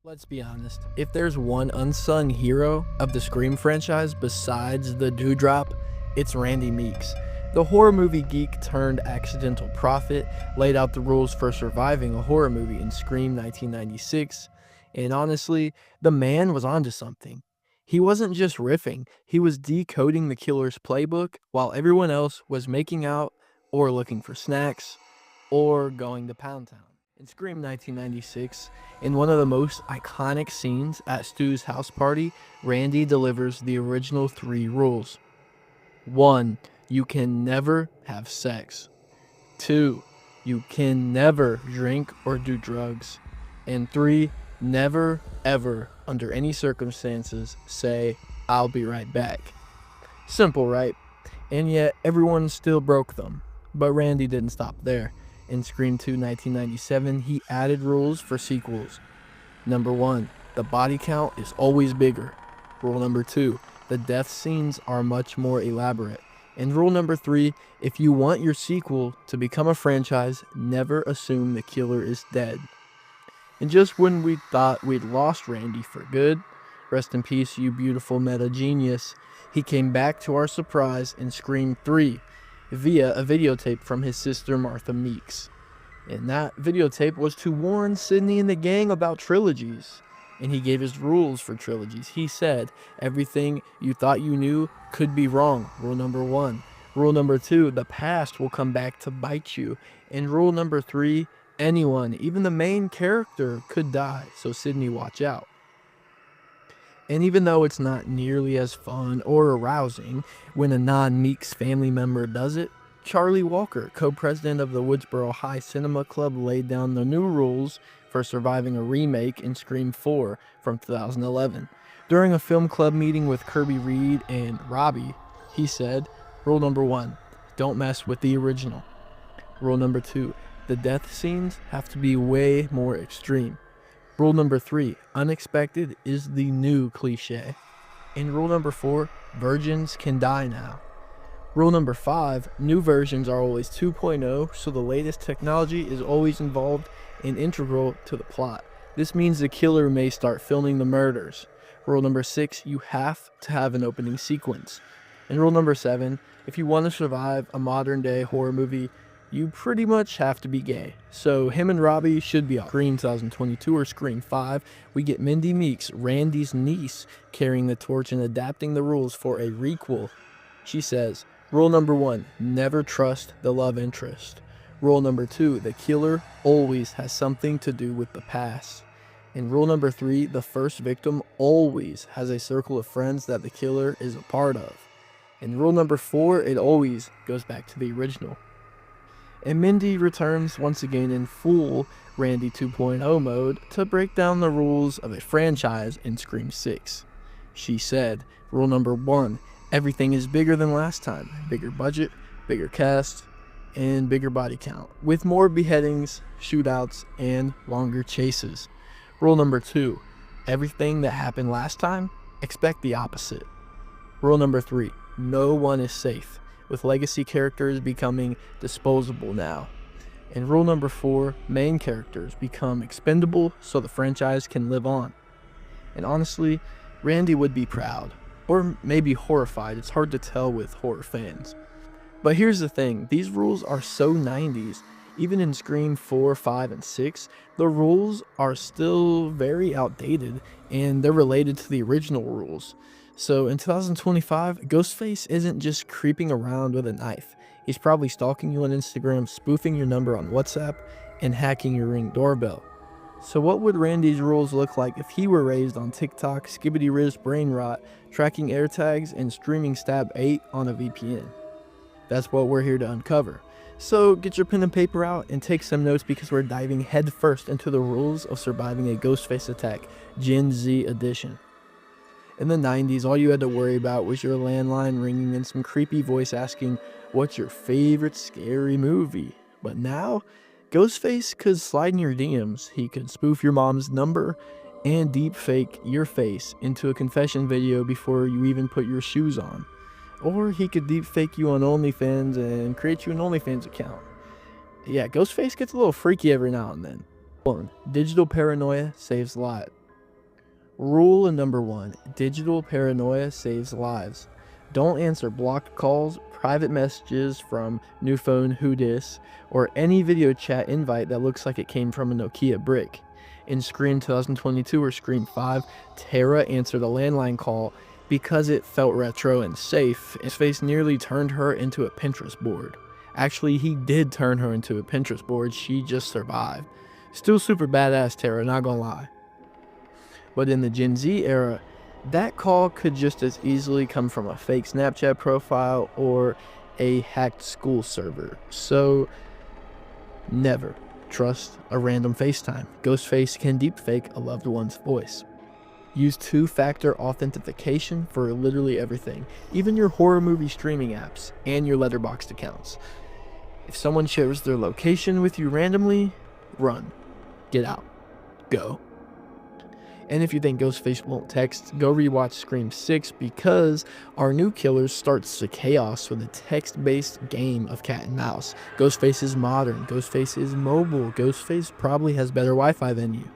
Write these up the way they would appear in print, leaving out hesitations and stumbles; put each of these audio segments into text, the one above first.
Let's be honest, if there's one unsung hero of the Scream franchise besides the Dewdrop, it's Randy Meeks. The horror movie geek turned accidental prophet laid out the rules for surviving a horror movie in Scream 1996, and honestly, the man was onto something. He wasn't just riffing, he was decoding the killer's playbook while everyone else was making out or looking for snacks or going to Pound Town. In Scream 1996, in one of the most iconic scenes at Stu's house party, Randy delivers the original 3 rules. 1. You can never have sex. 2. You can never drink or do drugs. And 3. Never, ever, under any circumstances, say, "I'll be right back." Simple, right? And yet, everyone still broke them. But Randy didn't stop there. In Scream 2 1997, he added rules for sequels. Number 1, the body count is always bigger. Rule number 2, the death scenes are much more elaborate. And rule number 3, if you want your sequel to become a franchise, never assume the killer is dead. And just when we thought we'd lost Randy for good, rest in peace, you beautiful meta genius, he came back to our surprise in Scream 3 via a videotape from his sister Martha Meeks. And that videotape was to warn Sydney and the gang about trilogies. And he gave his rules for trilogies. He said, everything you thought you knew could be wrong. Rule number 1. Rule number 2, the past will come back to bite you. And rule number 3, anyone, even the main character, could die. So Sydney, watch out. And even though it's not nearly as fun or arousing when a non-Meeks family member does it, Charlie Walker, co-president of the Woodsboro High Cinema Club, laid down the new rules for surviving a remake in Scream 4 from 2011. During a film club meeting with Kirby Reed and Robbie, he said, rule number 1, don't mess with the original. Rule number 2, the death scenes have to be way more extreme. Rule number 3, unexpected is the new cliche. And rule number 4, virgins can die now. Rule number 5, new versions are always 2.0, so the latest technology is always involved and integral to the plot. This means the killer may start filming the murders. Rule number 6, you have to have an opening sequence. And rule number 7, if you want to survive a modern day horror movie, you pretty much have to be gay. So him and Robbie should be off. Scream 2022 or Scream 5, we get Mindy Meeks, Randy's niece, carrying the torch and adapting the rules for a requel. She says, rule number 1, never trust the love interest. Rule number 2, the killer always has something to do with the past. And rule number 3, the first victim always has a circle of friends that the killer is a part of. And rule number 4, it always goes back to the original. And Mindy returns once again in full Randy 2.0 mode to break down the rules of a franchise in Scream 6. She said, rule number 1, everything is bigger than last time. Bigger budget, bigger cast, and bigger body count, with more beheadings, shootouts, and longer chases. Rule number 2, everything that happened last time, expect the opposite. Rule number 3, no one is safe, with legacy characters becoming disposable now. And rule number 4, main characters become expendable so the franchise can live on. And honestly, Randy would be proud, or maybe horrified. It's hard to tell with horror fans. But here's the thing, these rules are so 90s. Even in Scream 4, 5, and 6, the rules are still very outdated, and they're related to the original rules. So in 2025, Ghostface isn't just creeping around with a knife. He's probably stalking you on Instagram, spoofing your number on WhatsApp, and hacking your Ring doorbell. So what would Randy's rules look like if he were raised on TikTok, Skibbity Riz brain rot, tracking AirTags, and streaming Stab 8 on a VPN? That's what we're here to uncover. So get your pen and paper out and take some notes because we're diving headfirst into the rules of surviving a Ghostface attack, Gen Z edition. In the 90s, all you had to worry about was your landline ringing and some creepy voice asking, what's your favorite scary movie? But now, Ghostface could slide in your DMs, he could spoof your mom's number, and deepfake your face into a confession video before you even put your shoes on. Or he could deepfake you on OnlyFans and create you an OnlyFans account. Yeah, Ghostface gets a little freaky every now and then. 1. Digital paranoia saves lives. Rule number 1, digital paranoia saves lives. Don't answer blocked calls, private messages from new phone who dis, or any video chat invite that looks like it came from a Nokia brick. In Scream 2022 or Scream 5, Tara answered a landline call because it felt retro and safe. His face nearly turned her into a Pinterest board. Actually, he did turn her into a Pinterest board, she just survived. Still super badass Tara, not gonna lie. But in the Gen Z era, that call could just as easily come from a fake Snapchat profile or a hacked school server. So, never trust a random FaceTime. Ghostface can deepfake a loved one's voice. Use two-factor authentication for literally everything, even your horror movie streaming apps and your Letterboxd accounts. If someone shares their location with you randomly, run. Get out. Go. And if you think Ghostface won't text, go rewatch Scream 6 because our new killer starts the chaos with a text-based game of cat and mouse. Ghostface is modern, Ghostface is mobile, Ghostface probably has better Wi-Fi than you.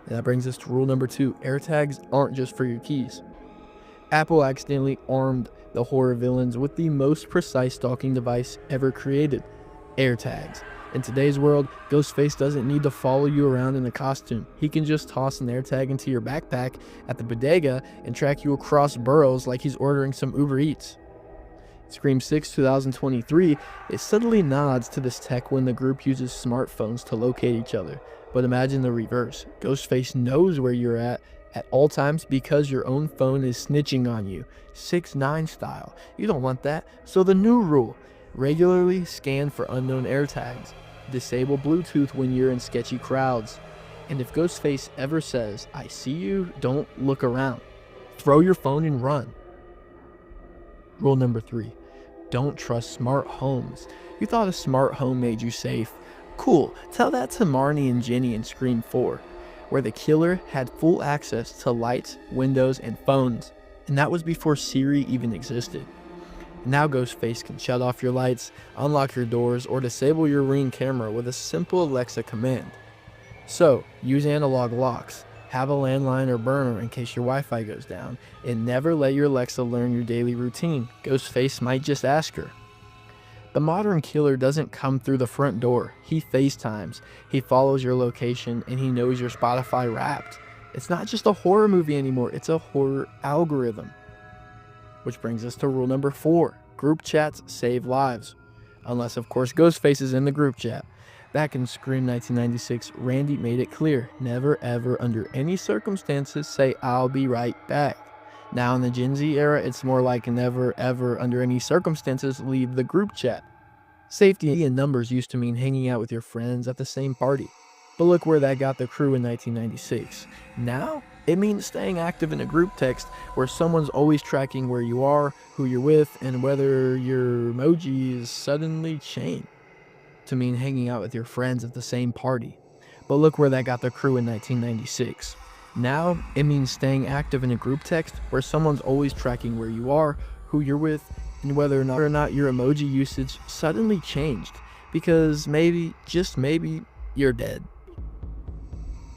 And that brings us to rule number 2, AirTags aren't just for your keys. Apple accidentally armed the horror villains with the most precise stalking device ever created, AirTags. In today's world, Ghostface doesn't need to follow you around in a costume. He can just toss an AirTag into your backpack at the bodega and track you across boroughs like he's ordering some Uber Eats. Scream 6 2023, it subtly nods to this tech when the group uses smartphones to locate each other. But imagine the reverse. Ghostface knows where you're at all times because your own phone is snitching on you, 6ix9ine style. You don't want that. So the new rule, regularly scan for unknown AirTags. Disable Bluetooth when you're in sketchy crowds. And if Ghostface ever says, "I see you," don't look around. Throw your phone and run. Rule number 3, don't trust smart homes. You thought a smart home made you safe. Cool, tell that to Marnie and Jenny in Scream 4, where the killer had full access to lights, windows, and phones. And that was before Siri even existed. Now Ghostface can shut off your lights, unlock your doors, or disable your Ring camera with a simple Alexa command. So, use analog locks, have a landline or burner in case your Wi-Fi goes down, and never let your Alexa learn your daily routine. Ghostface might just ask her. The modern killer doesn't come through the front door. He FaceTimes, he follows your location, and he knows your Spotify Wrapped. It's not just a horror movie anymore, it's a horror algorithm. Which brings us to rule number 4, group chats save lives. Unless, of course, Ghostface is in the group chat. Back in Scream 1996, Randy made it clear, never ever under any circumstances say "I'll be right back." Now in the Gen Z era, it's more like never ever under any circumstances leave the group chat. Safety in numbers used to mean hanging out with your friends at the same party. But look where that got the crew in 1996. Now, it means staying active in a group text where someone's always tracking where you are, who you're with, and whether your emojis suddenly change to mean hanging out with your friends at the same party. But look where that got the crew in 1996. Now, it means staying active in a group text where someone's always tracking where you are, who you're with, and whether or not your emoji usage suddenly changed. Because maybe, just maybe, you're dead.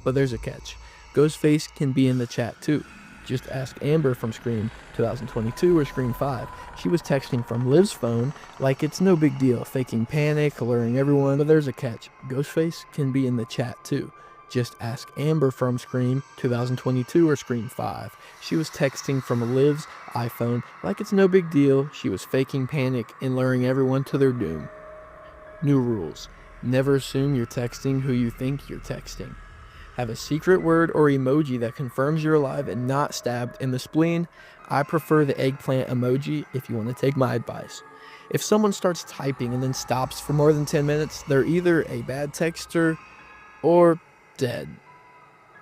But there's a catch. Ghostface can be in the chat too. Just ask Amber from Scream 2022 or Scream 5. She was texting from Liv's phone like it's no big deal, faking panic, alerting everyone, but there's a catch. Ghostface can be in the chat too. Just ask Amber from Scream 2022 or Scream 5. She was texting from Liv's iPhone like it's no big deal. She was faking panic and luring everyone to their doom. New rules. Never assume you're texting who you think you're texting. Have a secret word or emoji that confirms you're alive and not stabbed in the spleen. I prefer the eggplant emoji if you want to take my advice. If someone starts typing and then stops for more than 10 minutes, they're either a bad texter or dead.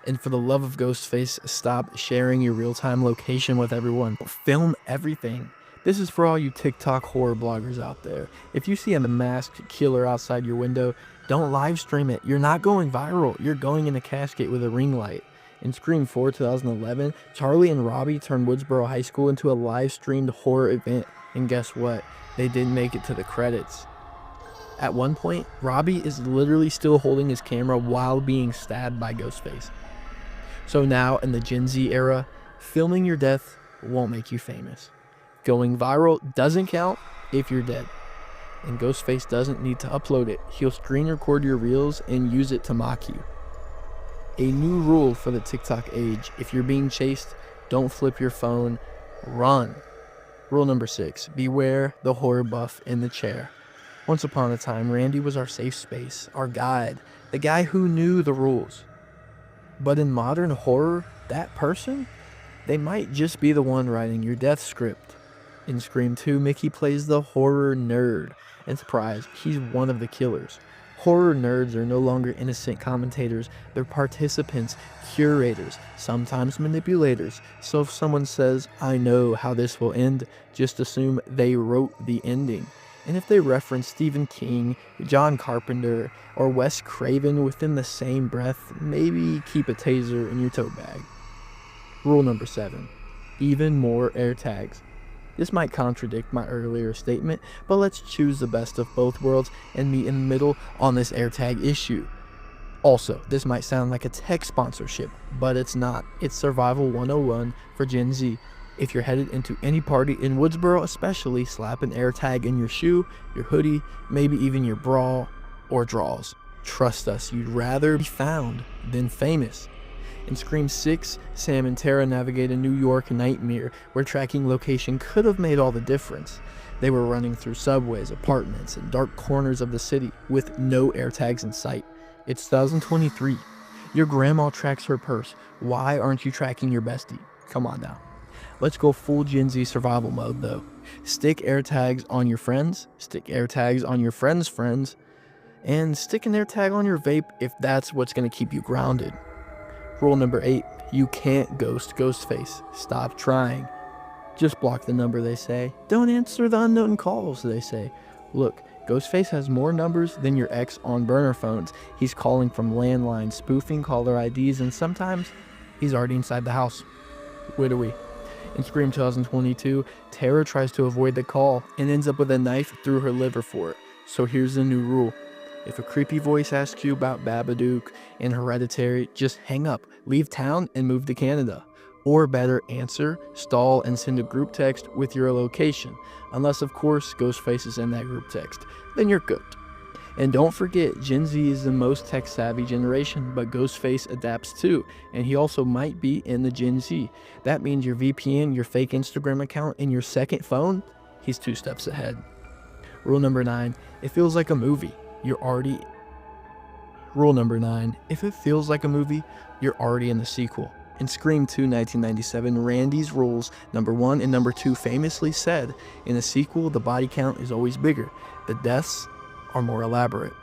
And for the love of Ghostface, stop sharing your real-time location with everyone. Film everything. This is for all you TikTok horror bloggers out there. If you see a masked killer outside your window, don't live stream it. You're not going viral. You're going in a casket with a ring light. In Scream 4 2011, Charlie and Robbie turned Woodsboro High School into a live-streamed horror event. And guess what? They didn't make it to the credits. At one point, Robbie is literally still holding his camera while being stabbed by Ghostface. So now, in the Gen Z era, filming your death won't make you famous. Going viral doesn't count if you're dead. And Ghostface doesn't need to upload it. He'll screen record your reels and use it to mock you. A new rule for the TikTok age: if you're being chased, don't flip your phone, run. Rule number 6, beware the horror buff in the chair. Once upon a time, Randy was our safe space, our guide, the guy who knew the rules. But in modern horror, that person, they might just be the one writing your death script. In Scream 2, Mickey plays the horror nerd, and surprise, he's one of the killers. Horror nerds are no longer innocent commentators, they're participants, curators, sometimes manipulators. So if someone says, "I know how this will end," just assume they wrote the ending. And if they reference Stephen King, John Carpenter, or Wes Craven within the same breath, maybe keep a taser in your tote bag. Rule number 7, even more AirTags. This might contradict my earlier statement, but let's choose the best of both worlds and meet in the middle on this AirTag issue. Also, this might sound like a tech sponsorship, but it's not. It's Survival 101 for Gen Z. If you're headed into any party in Woodsboro especially, slap an AirTag in your shoe, your hoodie, maybe even your bra or drawers. Trust us, you'd rather be found than famous. In Scream 6, Sam and Tara navigate a New York nightmare where tracking location could have made all the difference. They were running through subways, apartments, and dark corners of the city with no AirTags in sight. It's 2023. Your grandma tracks her purse. Why aren't you tracking your bestie? Come on now. Let's go full Gen Z survival mode though. Stick AirTags on your friends, stick AirTags on your friends' friends, and stick an AirTag on your vape if that's what's going to keep you grounded. Rule number 8, you can't ghost Ghostface. Stop trying. Just block the number, they say. Don't answer the unknown calls, they say. Look, Ghostface has more numbers than your ex on burner phones. He's calling from landlines, spoofing caller IDs, and sometimes he's already inside the house. Where do we? In Scream 2022, Tara tries to avoid the call and ends up with a knife through her liver for it. So here's the new rule. If a creepy voice asks you about Babadook and Hereditary, just hang up, leave town, and move to Canada. Or better, answer, stall, and send a group text with your location. Unless, of course, Ghostface is in that group text. Then you're good. And don't forget, Gen Z is the most tech-savvy generation, but Ghostface adapts too, and he also might be in the Gen Z. That means your VPN, your fake Instagram account, and your second phone, he's 2 steps ahead. Rule number 9, it feels like a movie. Rule number 9, if it feels like a movie, you're already in the sequel. In Scream 2 1997, Randy's rules number 1 and number 2 famously said, in a sequel, the body count is always bigger. The deaths are more elaborate.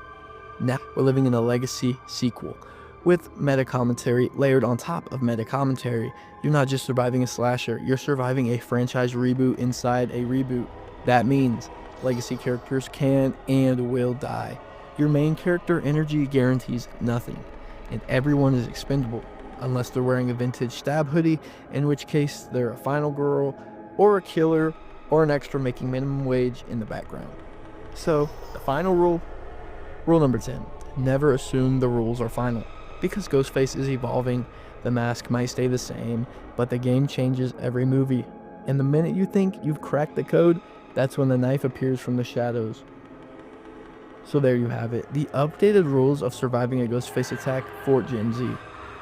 Now we're living in a legacy sequel with meta commentary layered on top of meta commentary. You're not just surviving a slasher, you're surviving a franchise reboot inside a reboot. That means legacy characters can and will die. Your main character energy guarantees nothing, and everyone is expendable unless they're wearing a vintage stab hoodie, in which case they're a final girl or a killer or an extra making minimum wage in the background. So the final rule number 10, never assume the rules are final. Because Ghostface is evolving, the mask might stay the same, but the game changes every movie. And the minute you think you've cracked the code, that's when the knife appears from the shadows. So there you have it, the updated rules of surviving a Ghostface attack for Gen Z.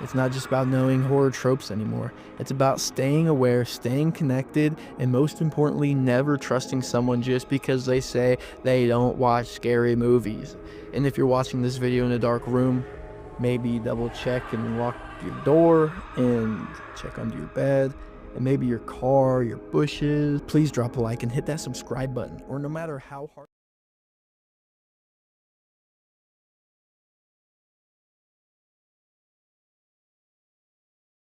It's not just about knowing horror tropes anymore. It's about staying aware, staying connected, and most importantly, never trusting someone just because they say they don't watch scary movies. And if you're watching this video in a dark room, maybe double check and lock your door and check under your bed and maybe your car, your bushes. Please drop a like and hit that subscribe button, or no matter how hard